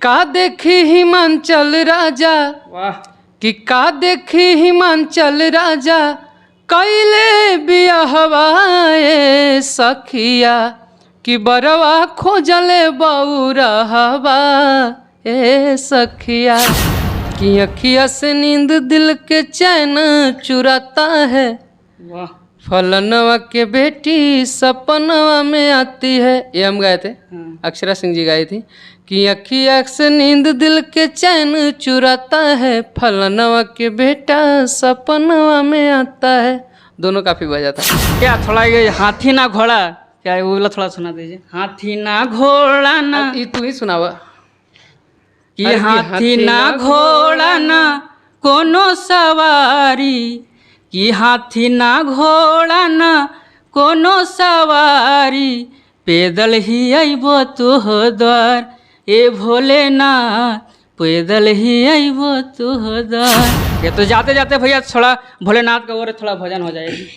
का देखी हिमांचल राजा, वाह। कि का देखी हिमांचल राजा, कैले बियाहवाए सखिया, कि बरवा खोजले बौरहवा ए सखिया, कि अखिया से नींद दिल के चैन चुराता है, वाह। फलनवा के बेटी सपनवा में आती है। ये हम गाए थे, अक्षरा सिंह जी गाई थी कि अखिया से नींद दिल के चैन चुराता है, फलनवा के बेटा सपनवा में आता है। दोनों काफी बजा था। क्या थोड़ा ये हाथी ना घोड़ा, क्या वो वाला थोड़ा सुना दीजिए। हाथी ना घोड़ा ना, ये तू ही सुनावा। कि हाथी ना घोड़ा ना कोनो सवारी, कि हाथी ना घोड़ा ना कोनो सवारी, पैदल ही अइबो तुह द्वार ए भोलेनाथ, पैदल ही अइबो तुह द्वार। ये तो जाते जाते भैया थोड़ा भोलेनाथ का और थोड़ा भजन हो जाएगी।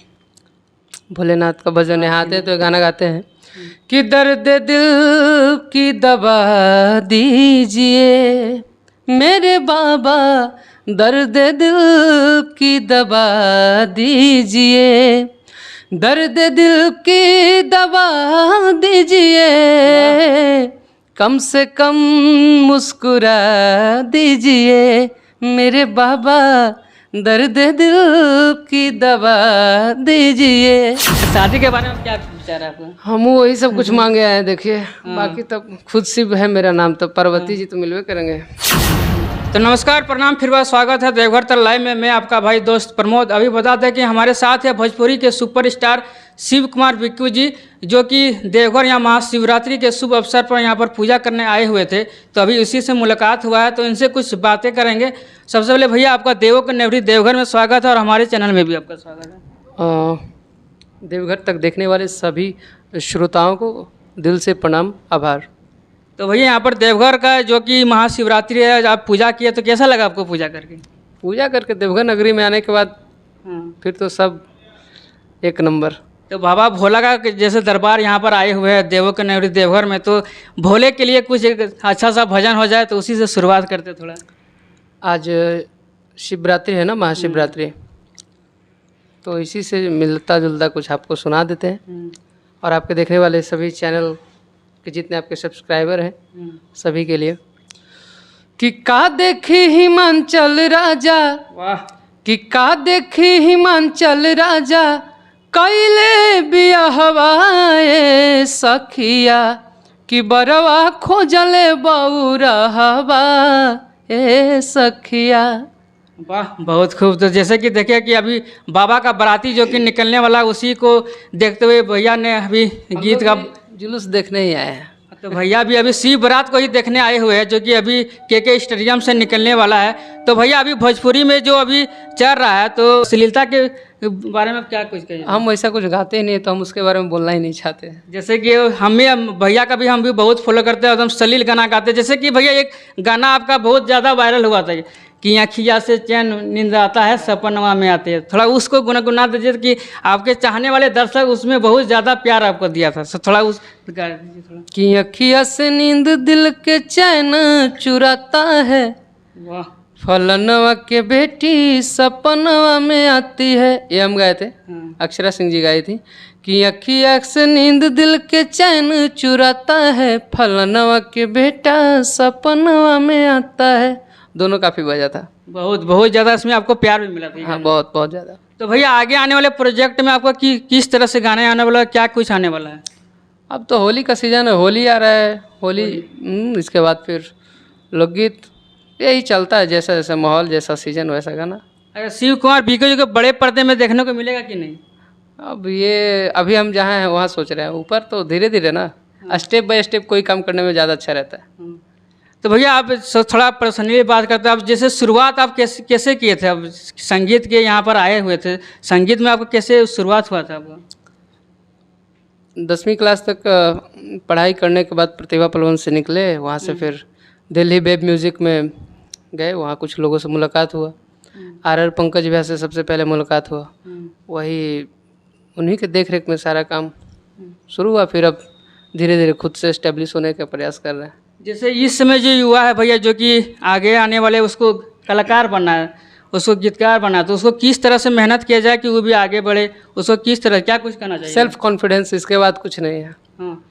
भोलेनाथ का भजन यहाँ आते हैं तो गाना गाते हैं कि दर्द दिल की दवा दीजिए मेरे बाबा, दर्द दिल की दवा दीजिए, दर्द दिल की दवा दीजिए, कम से कम मुस्कुरा दीजिए मेरे बाबा, दर्द दिल की दवा दीजिए। शादी के बारे में क्या विचार है आपका? हम वही सब कुछ मांगे आए, देखिए बाकी तो खुद सिर्फ है मेरा नाम, तो पार्वती जी तो मिलवे करेंगे। तो नमस्कार, प्रणाम, फिर बार स्वागत है देवघर तक लाइव में। मैं आपका भाई दोस्त प्रमोद। अभी बता दें कि हमारे साथ है भोजपुरी के सुपरस्टार शिव कुमार बिक्कू जी, जो कि देवघर यहाँ महाशिवरात्रि के शुभ अवसर पर यहाँ पर पूजा करने आए हुए थे। तो अभी उसी से मुलाकात हुआ है, तो इनसे कुछ बातें करेंगे। सबसे पहले भैया आपका देवों के नेवरी देवघर में स्वागत है, और हमारे चैनल में भी आपका स्वागत है। देवघर तक देखने वाले सभी श्रोताओं को दिल से प्रणाम, आभार। तो भैया यहाँ पर देवघर का जो कि महाशिवरात्रि है, आप पूजा किए तो कैसा लगा आपको पूजा करके? पूजा करके देवघर नगरी में आने के बाद फिर तो सब एक नंबर। तो बाबा भोला का जैसे दरबार यहाँ पर आए हुए हैं देवों के नगरी देवघर में, तो भोले के लिए कुछ एक अच्छा सा भजन हो जाए तो उसी से शुरुआत करते थोड़ा। आज शिवरात्रि है ना, महाशिवरात्रि, तो इसी से मिलता जुलता कुछ आपको सुना देते हैं। और आपके देखने वाले सभी चैनल के जितने आपके सब्सक्राइबर हैं सभी के लिए कि का देखी हिमांचल राजा, वाह, कि का देखी हिमांचल राजा, कैले बियाहवाए सखिया, कि बरवा खोजले बौरहवा ए सखिया। वाह, बहुत खूब। तो जैसे कि देखिए कि अभी बाबा का बाराती जो कि निकलने वाला, उसी को देखते हुए भैया ने अभी गीत का जुलूस देखने ही आए हैं। तो भैया भी अभी शिव बारात को ही देखने आए हुए हैं, जो कि अभी के स्टेडियम से निकलने वाला है। तो भैया अभी भोजपुरी में जो अभी चल रहा है, तो अश्लीलता के बारे में क्या कुछ कहिए? हम वैसा कुछ गाते ही नहीं, तो हम उसके बारे में बोलना ही नहीं चाहते। जैसे कि भैया का भी हम भी बहुत फॉलो करते हैं, एकदम सलील गाना गाते हैं। जैसे कि भैया एक गाना आपका बहुत ज़्यादा वायरल हुआ था कि अखिया से चैन नींद आता है, सपनवा में आते हैं। थोड़ा उसको गुनगुना दीजिए कि आपके चाहने वाले दर्शक उसमें बहुत ज़्यादा प्यार आपको दिया था, सो थोड़ा उस गा दीजिए थोड़ा। कि अखिया से नींद दिल के चैन चुराता है, वाह, फलनवा के बेटी सपनवा में आती है। ये हम गाए थे, अक्षरा सिंह जी गाई थी कि अखिया से नींद दिल के चैन चुराता है, फलनवा के बेटा सपनवा में आता है। दोनों काफ़ी बजा था। बहुत बहुत ज़्यादा इसमें आपको प्यार भी मिला था। हाँ, बहुत बहुत ज़्यादा। तो भैया आगे आने वाले प्रोजेक्ट में आपको किस तरह से गाने आने वाला है, क्या कुछ आने वाला है? अब तो होली का सीज़न है, होली आ रहा है, होली इसके बाद फिर लोकगीत, यही चलता है, जैसा जैसा माहौल, जैसा सीजन वैसा गाना। अगर शिव कुमार बिक्कू जी को बड़े पर्दे में देखने को मिलेगा कि नहीं? अब ये अभी हम जहाँ हैं वहाँ सोच रहे हैं, ऊपर तो धीरे धीरे ना, स्टेप बाय स्टेप कोई काम करने में ज़्यादा अच्छा रहता है। तो भैया आप थोड़ा पर्सनली बात करते हैं, आप जैसे शुरुआत आप कैसे किए थे? अब संगीत के यहाँ पर आए हुए थे, संगीत में आपको कैसे शुरुआत हुआ था आपका? 10वीं क्लास तक पढ़ाई करने के बाद प्रतिभा पलवन से निकले, वहाँ से फिर दिल्ली वेब म्यूज़िक में गए, वहाँ कुछ लोगों से मुलाकात हुआ। आर पंकज भैया से सबसे पहले मुलाकात हुआ, वही उन्हीं के देख रेख में सारा काम शुरू हुआ। फिर अब धीरे धीरे खुद से इस्टेब्लिश होने का प्रयास कर रहे हैं। जैसे इस समय जो युवा है भैया, जो कि आगे आने वाले उसको कलाकार बनना है, उसको गीतकार बनना है, तो उसको किस तरह से मेहनत किया जाए कि वो भी आगे बढ़े, उसको किस तरह क्या कुछ करना चाहिए? सेल्फ कॉन्फिडेंस, इसके बाद कुछ नहीं है। हाँ।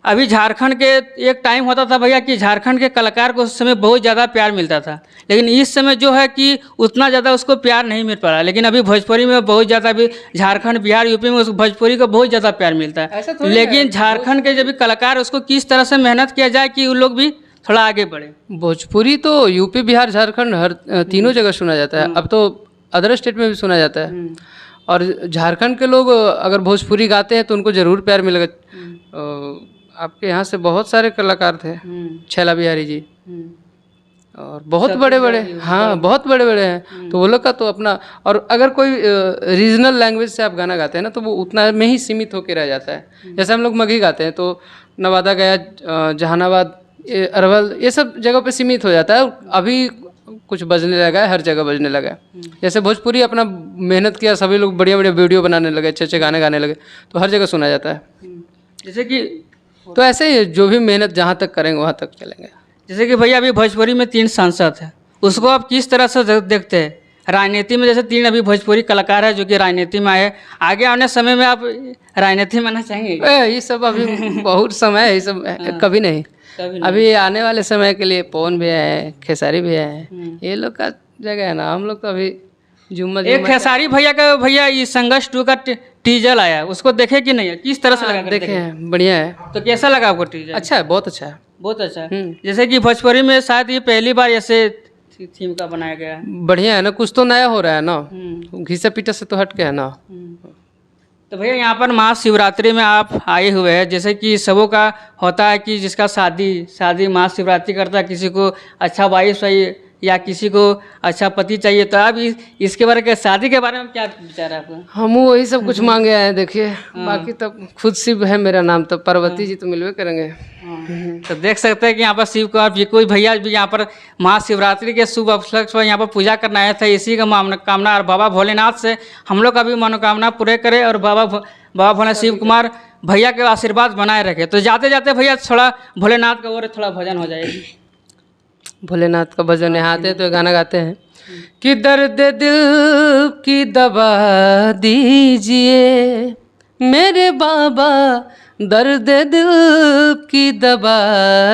अभी झारखंड के एक टाइम होता था भैया कि झारखंड के कलाकार को उस समय बहुत ज़्यादा प्यार मिलता था, लेकिन इस समय जो है कि उतना ज़्यादा उसको प्यार नहीं मिल पा रहा। लेकिन अभी भोजपुरी में बहुत ज़्यादा, अभी झारखंड, बिहार, यूपी में उसको भोजपुरी को बहुत ज़्यादा प्यार मिलता ऐसा है। थोड़ी लेकिन झारखंड के जब भी कलाकार, उसको किस तरह से मेहनत किया जाए कि वो लोग भी थोड़ा आगे बढ़े? भोजपुरी तो यूपी, बिहार, झारखंड हर तीनों जगह सुना जाता है। अब तो अदर स्टेट में भी सुना जाता है। और झारखंड के लोग अगर भोजपुरी गाते हैं तो उनको ज़रूर प्यार मिलेगा। आपके यहाँ से बहुत सारे कलाकार थे, छैला बिहारी जी, और बहुत बड़े बड़े, हाँ बहुत बड़े बड़े हैं। तो वो लोग का तो अपना, और अगर कोई रीजनल लैंग्वेज से आप गाना गाते हैं ना, तो वो उतना में ही सीमित होकर रह जाता है। जैसे हम लोग मगही गाते हैं तो नवादा गया, जहानाबाद, अरवल, ये सब जगह पे सीमित हो जाता है। अभी कुछ बजने लगा है, हर जगह बजने लगा है। जैसे भोजपुरी अपना मेहनत किया, सभी लोग बढ़िया बढ़िया वीडियो बनाने लगे, अच्छे अच्छे गाने गाने लगे, तो हर जगह सुना जाता है। जैसे कि तो ऐसे ही जो भी मेहनत जहाँ तक करेंगे वहाँ तक चलेंगे। जैसे कि भैया अभी भोजपुरी में 3 सांसद हैं, उसको आप किस तरह से देखते हैं? राजनीति में जैसे 3 अभी भोजपुरी कलाकार है जो कि राजनीति में आए, आगे आने समय में आप राजनीति में आना चाहेंगे? ये सब अभी बहुत समय है, ये सब कभी नहीं। अभी आने वाले समय के लिए पवन भी है, खेसारी भी है, ये लोग का जगह है ना। हम लोग तो अभी एक खेसारी भैया का, भैया ये संघर्ष 2 का टीजर आया, उसको देखे कि नहीं? किस तरह से लगा? देखे हैं, बढ़िया है। तो कैसा लगा आपको टीजर? अच्छा है, बहुत अच्छा है, बहुत अच्छा है। जैसे कि भोजपुरी में शायद ये पहली बार ऐसे थीम का बनाया गया है। बढ़िया है ना, कुछ तो नया हो रहा है ना, घिसा पीटा से तो हट के है ना। तो भैया यहाँ पर महाशिवरात्रि में आप आए हुए हैं, जैसे कि सबों का होता है कि जिसका शादी महाशिवरात्रि करता है, किसी को अच्छा वाइफ चाहिए या किसी को अच्छा पति चाहिए, तो आप इसके बारे में, शादी के बारे में क्या विचार है आपका? हम वही सब कुछ मांगे आए हैं, देखिए। बाकी तब खुद शिव है मेरा नाम, तो पार्वती जी तो मिलवे करेंगे। तो देख सकते हैं कि यहाँ पर शिव कुमार कोई भैया भी यहाँ पर महाशिवरात्रि के शुभ अवसर पर यहाँ पर पूजा करना आया था। इसी का कामना, और बाबा भोलेनाथ से हम लोग का भी मनोकामना पूरे करे, और बाबा भोलेनाथ शिव कुमार भैया के आशीर्वाद बनाए रखे। तो जाते जाते भैया थोड़ा भोलेनाथ का और थोड़ा भजन हो जाएगी। भोलेनाथ का भजन यहाँ आते हैं तो गाना गाते हैं कि दर्द दिल की दवा दीजिए मेरे बाबा, दर्द दिल की दवा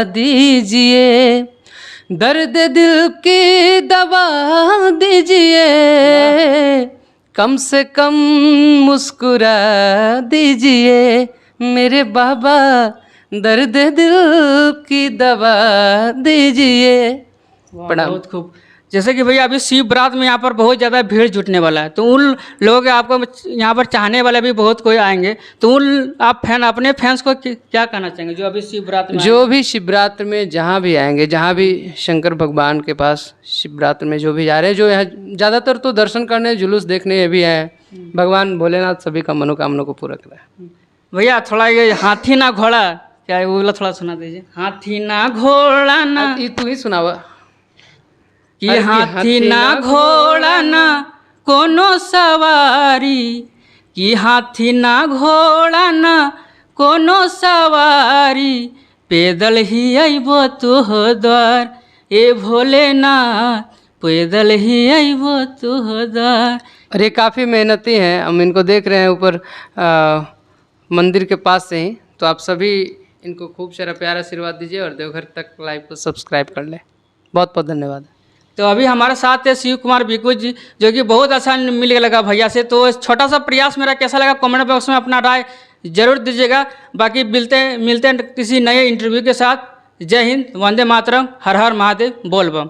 दीजिए, दर्द दिल की दवा दीजिए, कम से कम मुस्कुरा दीजिए मेरे बाबा, दर्द दिल की दवा दीजिए। प्रणाम। बहुत खूब। जैसे कि भैया अभी शिव बारात में यहाँ पर बहुत ज़्यादा भीड़ जुटने वाला है, तो उन लोग आपको यहाँ पर चाहने वाले भी बहुत कोई आएंगे, तो उन आप अपने फैंस को क्या कहना चाहेंगे जो अभी शिव बारात में, जो भी शिवरात्रि में जहाँ भी आएंगे, जहाँ भी शंकर भगवान के पास शिवरात्रि में जो भी जा रहे हैं, जो यहाँ ज़्यादातर तो दर्शन करने, जुलूस देखने भी आए, भगवान भोलेनाथ सभी का मनोकामना को पूरा कराए। भैया थोड़ा ये हाथी ना घोड़ा, क्या वो वाला थोड़ा सुना दीजिए। हाथी ना घोड़ा ना, ये तू ही सुनावा। कि हाथी ना घोड़ा ना कोनो सवारी, कि हाथी ना घोड़ा ना कोनो सवारी, पैदल ही अइबो तोहर द्वार ए भोलेनाथ, पैदल ही अइबो तोहर द्वार। और ये काफ़ी मेहनती हैं, हम इनको देख रहे हैं ऊपर मंदिर के पास से ही। तो आप सभी इनको खूब सारा प्यार आशीर्वाद दीजिए और देवघर तक लाइव को सब्सक्राइब कर लें। बहुत बहुत धन्यवाद। तो अभी हमारे साथ है शिव कुमार बिकू जी, जो कि बहुत अच्छा मिल लगा भैया से। तो छोटा सा प्रयास मेरा कैसा लगा कमेंट बॉक्स में अपना राय जरूर दीजिएगा। बाकी मिलते हैं किसी नए इंटरव्यू के साथ। जय हिंद, वंदे मातरम, हर हर महादेव, बोल बम।